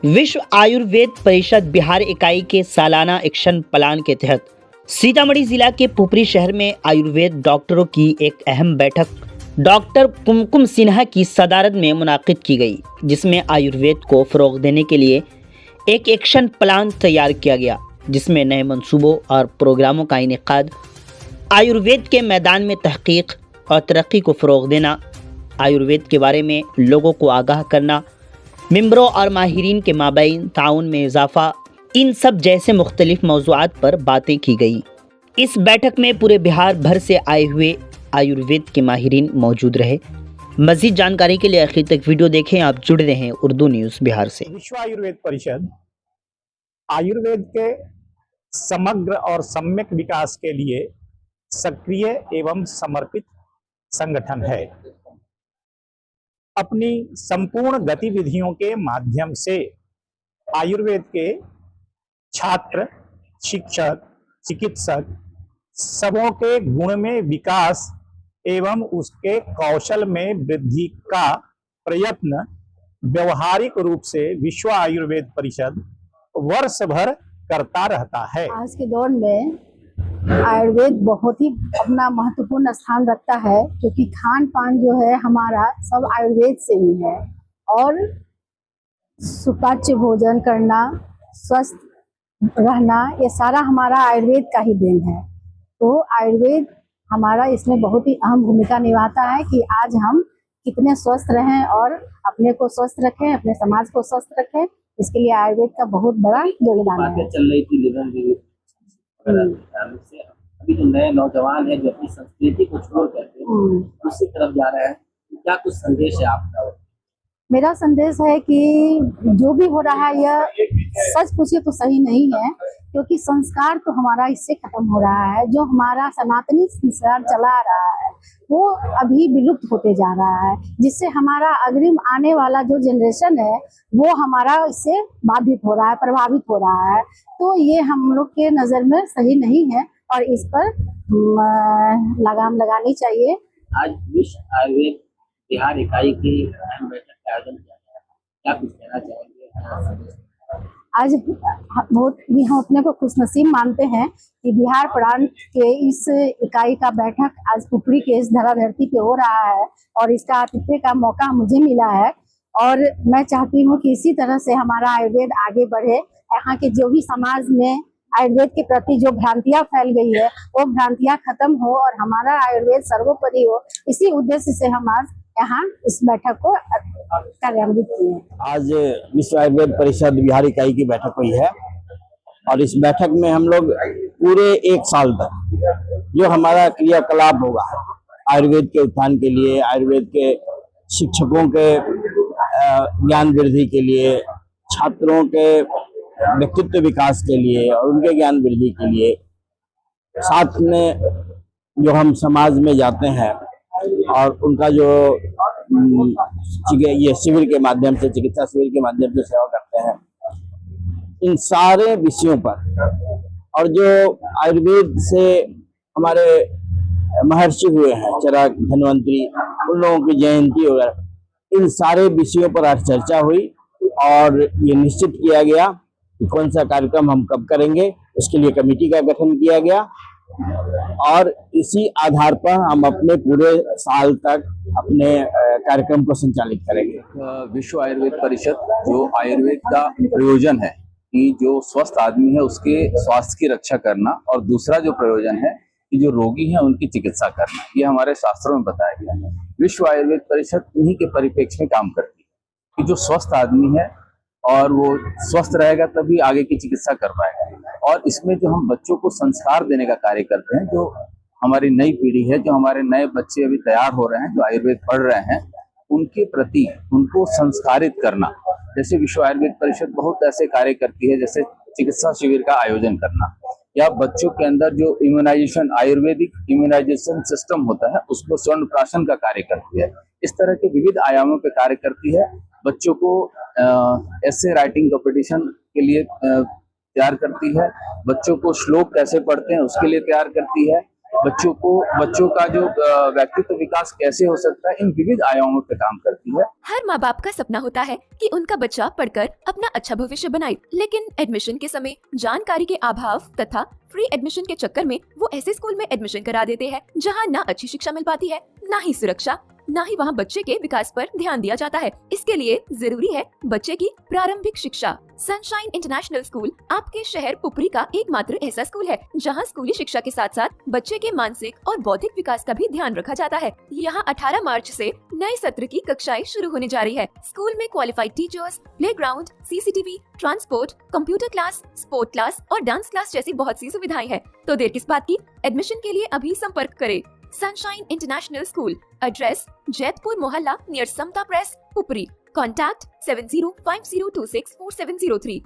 विश्व आयुर्वेद परिषद बिहार इकाई के सालाना एक्शन प्लान के तहत सीतामढ़ी जिला के पुपरी शहर में आयुर्वेद डॉक्टरों की एक अहम बैठक डॉक्टर कुमकुम सिन्हा की सदारत में मुनाकिद की गई, जिसमें आयुर्वेद को फ़रोग़ देने के लिए एक एक्शन प्लान तैयार किया गया, जिसमें नए मंसूबों और प्रोग्रामों का इनेकाद, आयुर्वेद के मैदान में तहक़ीक़ और तरक्की को फ़रोग़ देना, आयुर्वेद के बारे में लोगों को आगाह करना, मेंबरों और माहिरीन के माबैन ताउन में इजाफ़ा, इन सब जैसे मुख्तलिफ मौज़ूआत पर बातें की गई। इस बैठक में पूरे बिहार भर से आए हुए आयुर्वेद के माहिरीन मौजूद रहे। मज़ीद जानकारी के लिए आखिर तक वीडियो देखें। आप जुड़ रहे हैं उर्दू न्यूज़ बिहार से। विश्व आयुर्वेद परिषद आयुर्वेद के समग्र और सम्यक विकास के लिए सक्रिय एवं समर्पित संगठन है। अपनी संपूर्ण गतिविधियों के माध्यम से आयुर्वेद के छात्र, शिक्षक, चिकित्सक सबों के गुण में विकास एवं उसके कौशल में वृद्धि का प्रयत्न व्यवहारिक रूप से विश्व आयुर्वेद परिषद वर्ष भर करता रहता है। आज के दौर में आयुर्वेद बहुत ही अपना महत्वपूर्ण स्थान रखता है, क्योंकि खान पान जो है हमारा सब आयुर्वेद से ही है और सुपाच्य भोजन करना, स्वस्थ रहना, ये सारा हमारा आयुर्वेद का ही देन है। तो आयुर्वेद हमारा इसमें बहुत ही अहम भूमिका निभाता है कि आज हम कितने स्वस्थ रहें और अपने को स्वस्थ रखें, अपने समाज को स्वस्थ रखें। इसके लिए आयुर्वेद का बहुत बड़ा योगदान है। चल रही थी लिवर से अभी जो नए नौजवान है जो अपनी संस्कृति को छोड़ करके उसी तरफ जा रहे हैं, क्या कुछ संदेश है आपका? मेरा संदेश है कि जो भी हो रहा है यह सच पूछिए तो सही नहीं है, क्योंकि संस्कार तो हमारा इससे खत्म हो रहा है। जो हमारा सनातनी संस्कार चला आ रहा है वो अभी विलुप्त होते जा रहा है, जिससे हमारा अग्रिम आने वाला जो जनरेशन है वो हमारा इससे बाधित हो रहा है, प्रभावित हो रहा है। तो ये हम लोग के नज़र में सही नहीं है और इस पर लगाम लगानी चाहिए। आज विश्व आयुर्वेद बिहार इकाई की अहम बैठक का आयोजन किया गया, क्या कुछ कहना चाहेंगे? आज बहुत भी हम अपने को खुशनसीब मानते हैं कि बिहार प्रांत के इस इकाई का बैठक आज पुपरी के इस धराधरती पे हो रहा है और इसका आतिथ्य का मौका मुझे मिला है। और मैं चाहती हूँ कि इसी तरह से हमारा आयुर्वेद आगे बढ़े। यहाँ के जो भी समाज में आयुर्वेद के प्रति जो भ्रांतियाँ फैल गई है वो भ्रांतियाँ खत्म हो और हमारा आयुर्वेद सर्वोपरि हो, इसी उद्देश्य से हम आज यहाँ इस बैठक को कार्यान्वित किए। आज विश्व आयुर्वेद परिषद बिहार इकाई की बैठक हुई है और इस बैठक में हम लोग पूरे एक साल तक जो हमारा क्रियाकलाप होगा आयुर्वेद के उत्थान के लिए, आयुर्वेद के शिक्षकों के ज्ञान वृद्धि के लिए, छात्रों के व्यक्तित्व विकास के लिए और उनके ज्ञान वृद्धि के लिए, साथ में जो हम समाज में जाते हैं और उनका जो ये शिविर के माध्यम से, चिकित्सा शिविर के माध्यम से सेवा करते हैं, इन सारे विषयों पर और जो आयुर्वेद से हमारे महर्षि हुए हैं, चरक, धन्वंतरी, उन लोगों की जयंती वगैरह, इन सारे विषयों पर आज चर्चा हुई और ये निश्चित किया गया कि कौन सा कार्यक्रम हम कब करेंगे। उसके लिए कमेटी का गठन किया गया और इसी आधार पर हम अपने पूरे साल तक अपने कार्यक्रम को संचालित करेंगे। विश्व आयुर्वेद परिषद जो आयुर्वेद का प्रयोजन है कि जो स्वस्थ आदमी है उसके स्वास्थ्य की रक्षा करना और दूसरा जो प्रयोजन है कि जो रोगी हैं उनकी चिकित्सा करना, ये हमारे शास्त्रों में बताया गया है। विश्व आयुर्वेद परिषद इन्हीं के परिप्रेक्ष्य में काम करती है कि जो स्वस्थ आदमी है और वो स्वस्थ रहेगा तभी आगे की चिकित्सा कर पाएगा। और इसमें जो हम बच्चों को संस्कार देने का कार्य करते हैं, जो हमारी नई पीढ़ी है, जो हमारे नए बच्चे अभी तैयार हो रहे हैं, जो आयुर्वेद पढ़ रहे हैं, उनके प्रति उनको संस्कारित करना। जैसे विश्व आयुर्वेद परिषद बहुत ऐसे कार्य करती है, जैसे चिकित्सा शिविर का आयोजन करना या बच्चों के अंदर जो इम्यूनाइजेशन, आयुर्वेदिक इम्यूनाइजेशन सिस्टम होता है उसको स्वर्ण प्राशन का कार्य करती है। इस तरह के विविध आयामों पे कार्य करती है। बच्चों को ऐसे राइटिंग कंपटीशन के लिए तैयार करती है, बच्चों को श्लोक कैसे पढ़ते हैं उसके लिए तैयार करती है बच्चों का जो व्यक्तित्व विकास कैसे हो सकता है, इन विविध आयामों पर काम करती है। हर माँ बाप का सपना होता है कि उनका बच्चा पढ़कर अपना अच्छा भविष्य बनाए, लेकिन एडमिशन के समय जानकारी के अभाव तथा फ्री एडमिशन के चक्कर में वो ऐसे स्कूल में एडमिशन करा देते हैं जहाँ ना अच्छी शिक्षा मिल पाती है, ना ही सुरक्षा, ना ही वहाँ बच्चे के विकास पर ध्यान दिया जाता है। इसके लिए जरूरी है बच्चे की प्रारंभिक शिक्षा। सनशाइन इंटरनेशनल स्कूल आपके शहर पुपरी का एकमात्र ऐसा स्कूल है जहां स्कूली शिक्षा के साथ साथ बच्चे के मानसिक और बौद्धिक विकास का भी ध्यान रखा जाता है। यहां 18 मार्च से नए सत्र की कक्षाएं शुरू होने जा रही है। स्कूल में qualified teachers, playground, CCTV, transport, computer class, sport class और डांस क्लास जैसी बहुत सी सुविधाएं हैं। तो देर किस बात की, एडमिशन के लिए अभी संपर्क करें। Sunshine international school, address Jaitpur मोहल्ला नियर समता प्रेस, पुपरी। Contact 7050264703.